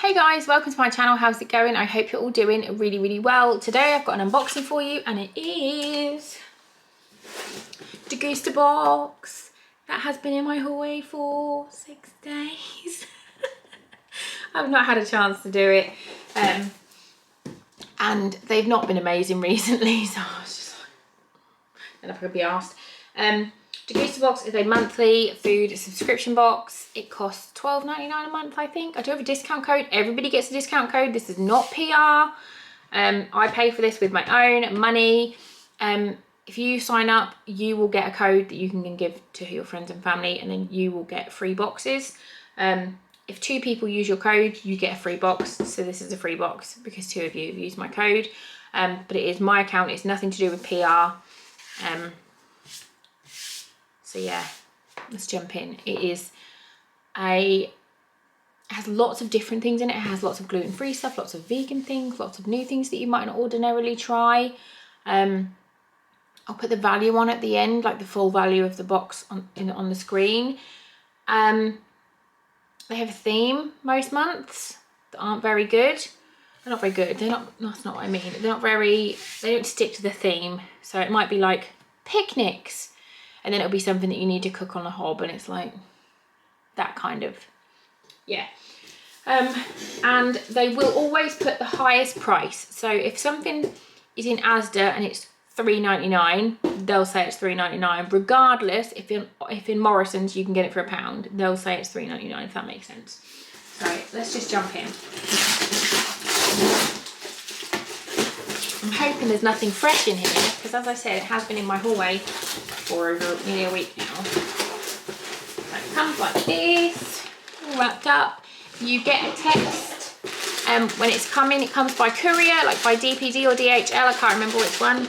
Hey guys, welcome to my channel. How's it going? I hope you're all doing really well. Today I've got an unboxing for you and it is Degustabox that has been in my hallway for 6 days. I've not had a chance to do it and they've not been amazing recently, so I was just like, I don't know if I could be asked. Degustabox is a monthly food subscription box. It costs $12.99 a month, I think. I do have a discount code. Everybody gets a discount code. This is not PR. I pay for this with my own money. If you sign up, you will get a code that you can then give to your friends and family, and then you will get free boxes. If 2 people use your code, you get a free box. So this is a free box because 2 of you have used my code. But it is my account. It's nothing to do with PR. So yeah, let's jump in. It has lots of different things in it. It has lots of gluten-free stuff, lots of vegan things, lots of new things that you might not ordinarily try. I'll put the value on at the end, like the full value of the box on the screen. They have a theme most months that aren't very good. They're not very good. That's not what I mean. They don't stick to the theme. So it might be like picnics, and then it'll be something that you need to cook on a hob, and it's like that kind of, yeah. And they will always put the highest price. So if something is in Asda and it's $3.99, they'll say it's $3.99. Regardless, if in Morrison's you can get it for £1, they'll say it's $3.99, if that makes sense. So let's just jump in. I'm hoping there's nothing fresh in here, because as I said, it has been in my hallway for over nearly a week now. So it comes like this, all wrapped up. You get a text when it's coming. It comes by courier, like by DPD or DHL, I can't remember which one.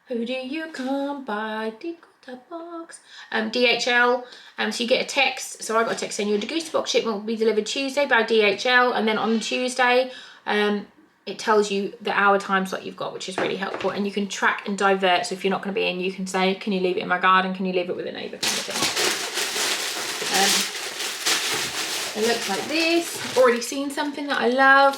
Who do you come by? Degustabox. DHL. So you get a text. So I got a text saying your Degustabox shipment will be delivered Tuesday by DHL, and then on Tuesday, it tells you the hour time slot you've got, which is really helpful, and you can track and divert. So if you're not going to be in, you can say, can you leave it in my garden? Can you leave it with a neighbour? Kind of thing. It looks like this. I've already seen something that I love.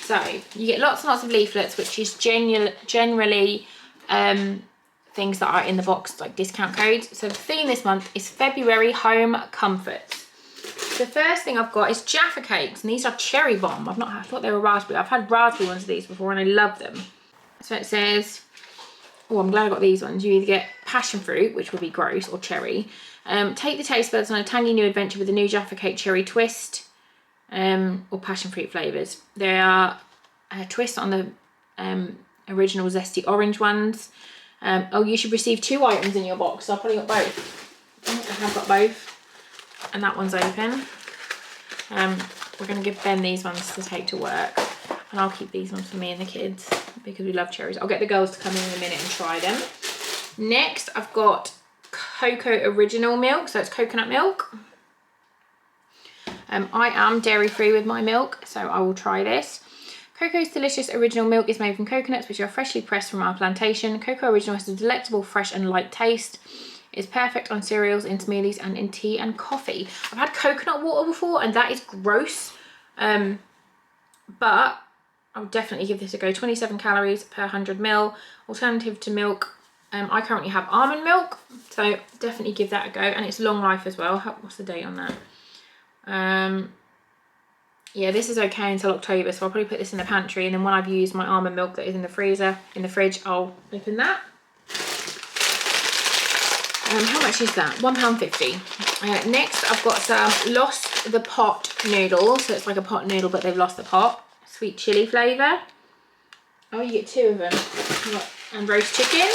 So you get lots and lots of leaflets, which is generally things that are in the box, like discount codes. So the theme this month is February Home Comforts. The first thing I've got is Jaffa cakes, and these are cherry bomb. I thought they were raspberry. I've had raspberry ones of these before and I love them. So it says, oh, I'm glad I got these ones. You either get passion fruit, which would be gross, or cherry. Take the taste buds on a tangy new adventure with the new Jaffa cake cherry twist, or passion fruit flavours. They are a twist on the original zesty orange ones. Oh, you should receive 2 items in your box. So I've probably got both. I have got both. And that one's open. We're going to give Ben these ones to take to work, and I'll keep these ones for me and the kids because we love cherries. I'll get the girls to come in a minute and try them. Next, I've got Coco original milk, so it's coconut milk. I am dairy free with my milk, so I will try this. Coco's delicious original milk is made from coconuts which are freshly pressed from our plantation. Coco original has a delectable, fresh and light taste. It's perfect on cereals, in smoothies and in tea and coffee. I've had coconut water before and that is gross, but I'll definitely give this a go. 27 calories per 100 ml, alternative to milk. I currently have almond milk, so definitely give that a go, and it's long life as well. What's the date on that? Yeah, this is okay until October, so I'll probably put this in the pantry, and then when I've used my almond milk that is in the freezer, in the fridge, I'll open that. How much is that? £1.50. Next, I've got some Lost the Pot noodles. So it's like a pot noodle, but they've lost the pot. Sweet chilli flavour. Oh, you get 2 of them. And roast chicken.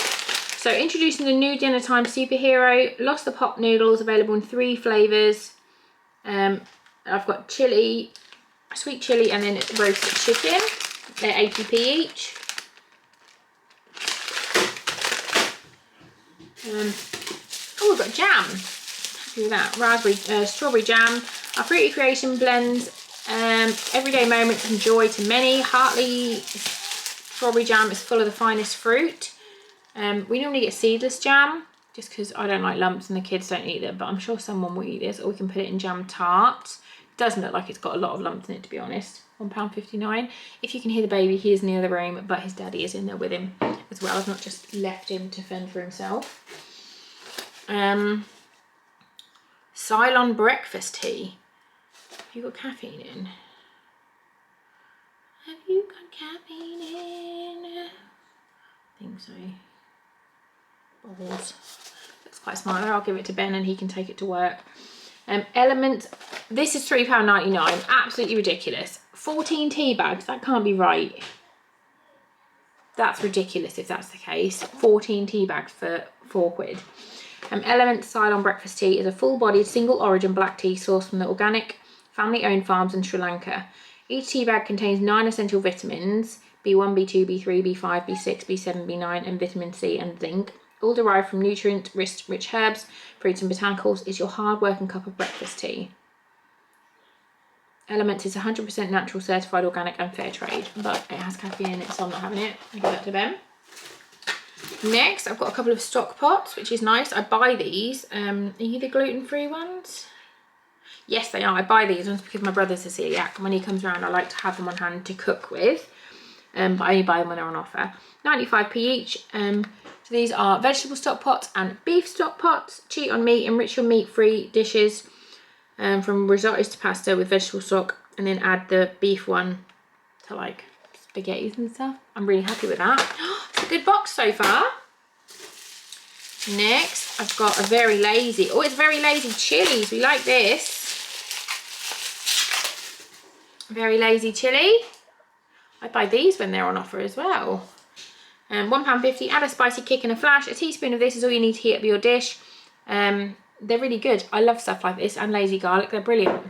So introducing the new dinner time superhero. Lost the Pot noodles, available in 3 flavours. I've got chilli, sweet chilli, and then roasted chicken. They're 80p each. Oh, we've got jam. Happy with that. Raspberry, strawberry jam. Our fruity creation blends everyday moments and joy to many. Heartly strawberry jam is full of the finest fruit. We normally get seedless jam, just because I don't like lumps and the kids don't eat them, but I'm sure someone will eat this. Or we can put it in jam tart. It doesn't look like it's got a lot of lumps in it, to be honest. £1.59. If you can hear the baby, he is in the other room, but his daddy is in there with him as well. I've not just left him to fend for himself. Cylon Breakfast Tea. Have you got caffeine in? Have you got caffeine in? I think so. Balls. Looks quite smart there. I'll give it to Ben and he can take it to work. Element. This is £3.99. Absolutely ridiculous. 14 tea bags. That can't be right. That's ridiculous if that's the case. 14 tea bags for £4. Element Cylon Breakfast Tea is a full-bodied, single-origin black tea sourced from the organic, family-owned farms in Sri Lanka. Each tea bag contains 9 essential vitamins, B1, B2, B3, B5, B6, B7, B9, and vitamin C and zinc, all derived from nutrient-rich herbs, fruits and botanicals. Is your hard-working cup of breakfast tea. Element is 100% natural, certified, organic, and fair trade, but it has caffeine in it, so I'm not having it. I give that to Ben. Next, I've got a couple of stock pots, which is nice. I buy these. Are you the gluten-free ones? Yes, they are. I buy these ones because my brother's a celiac, and when he comes around, I like to have them on hand to cook with. But I only buy them when they're on offer. 95p each. So these are vegetable stock pots and beef stock pots. Cheat on meat, enrich your meat-free dishes from risottos to pasta with vegetable stock, and then add the beef one to like spaghettis and stuff. I'm really happy with that. It's a good box so far. Next, I've got a Very Lazy. Oh, it's Very Lazy chilies. We like this. Very Lazy chili. I buy these when they're on offer as well. £1.50. Add a spicy kick and a flash. A teaspoon of this is all you need to heat up your dish. They're really good. I love stuff like this, and lazy garlic. They're brilliant.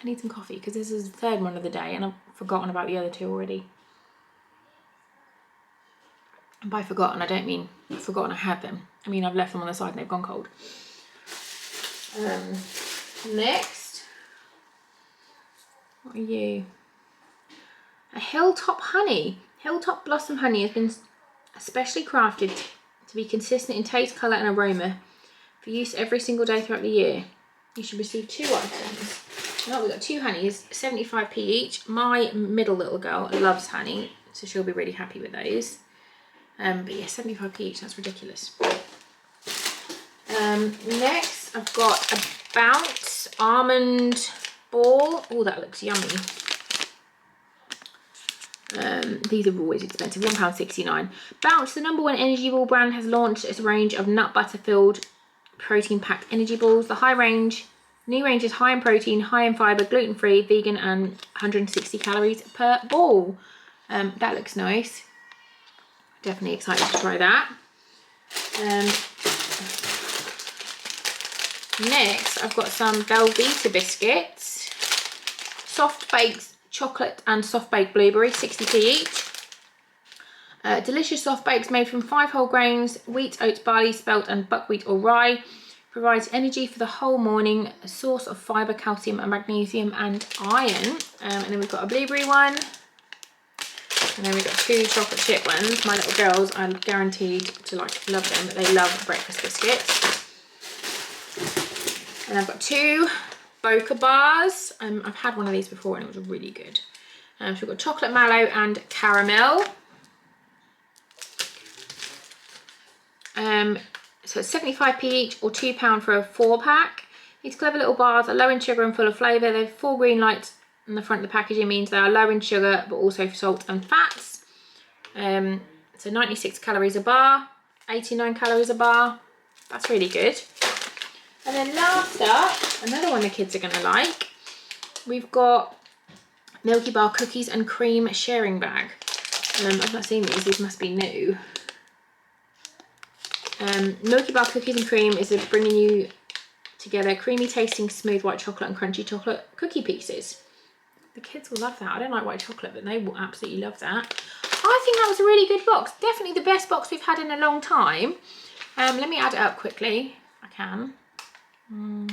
I need some coffee because this is the third one of the day and I've forgotten about the other two already. And by forgotten, I don't mean forgotten I had them. I mean I've left them on the side and they've gone cold. Next, what are you? A Hilltop honey. Hilltop blossom honey has been especially crafted to be consistent in taste, colour and aroma for use every single day throughout the year. You should receive 2 items. Oh, we've got 2 honeys, 75p each. My middle little girl loves honey, so she'll be really happy with those. But yeah, 75p each, that's ridiculous. Next, I've got a Bounce almond ball. Oh, that looks yummy. These are always expensive, £1.69. Bounce, the #1 energy ball brand, has launched its range of nut butter filled protein packed energy balls. The new range is high in protein, high in fibre, gluten free, vegan, and 160 calories per ball. That looks nice. Definitely excited to try that. Next, I've got some Velveeta Biscuits, soft baked chocolate and soft baked blueberry, 60p each. Delicious soft bakes made from 5 whole grains, wheat, oats, barley, spelt and buckwheat or rye. Provides energy for the whole morning, a source of fibre, calcium and magnesium and iron. And then we've got a blueberry one. And then we've got 2 chocolate chip ones. My little girls are guaranteed to love them, but they love breakfast biscuits. And I've got 2 Boca bars. I've had one of these before and it was really good. So we've got chocolate mallow and caramel. So it's 75p each or £2 for a 4-pack. These clever little bars are low in sugar and full of flavour. They have 4 green lights on the front of the packaging, means they are low in sugar but also salt and fats. So 96 calories a bar, 89 calories a bar. That's really good. And then last up, another one the kids are going to like. We've got Milky Bar cookies and cream sharing bag. I've not seen these must be new. Milky Bar cookies and cream is bringing you together creamy tasting smooth white chocolate and crunchy chocolate cookie pieces. The kids will love that. I don't like white chocolate, but they will absolutely love that. I think that was a really good box. Definitely the best box we've had in a long time. Let me add it up quickly if I can. No,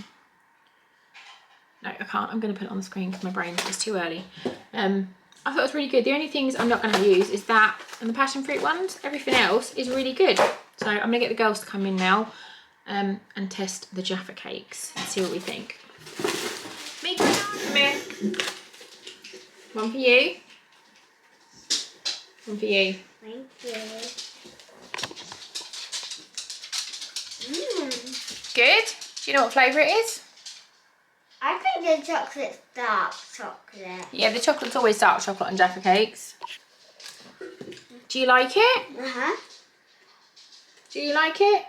I can't. I'm going to put it on the screen because my brain is too early. I thought it was really good. The only things I'm not going to use is that and the passion fruit ones. Everything else is really good. So I'm going to get the girls to come in now and test the Jaffa cakes and see what we think. Mika, come here. One for you. One for you. Thank you. Good. Do you know what flavour it is? I think the chocolate's dark chocolate. Yeah, the chocolate's always dark chocolate on Jaffa cakes. Do you like it? Uh-huh. Do you like it?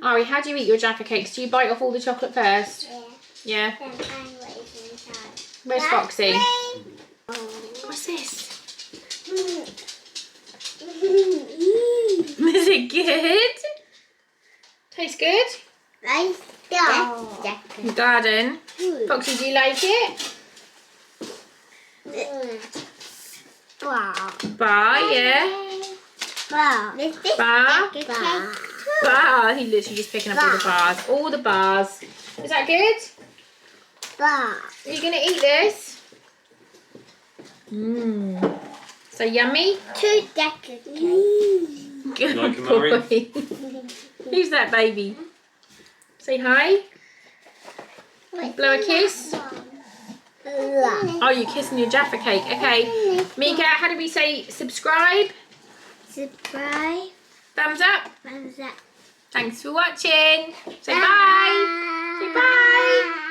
Ari, how do you eat your Jaffa cakes? Do you bite off all the chocolate first? Yeah. Yeah. Then find what is inside. Where's Foxy? Oh. What's this? Is it good? Tastes good? Nice. Your garden. Foxy, do you like it? Wow. Bar, yeah. Wow. This Bar. cake. Bar. He literally just picking up all the bars. All the bars. Is that good? Wow. Are you going to eat this? Mmm. So yummy. 2 decades. Good Like a boy. Murray? Who's that baby? Say hi. Blow a kiss. Oh, you're kissing your Jaffa cake. Okay. Mika, how do we say subscribe? Subscribe. Thumbs up. Thumbs up. Thanks for watching. Say bye. Say bye.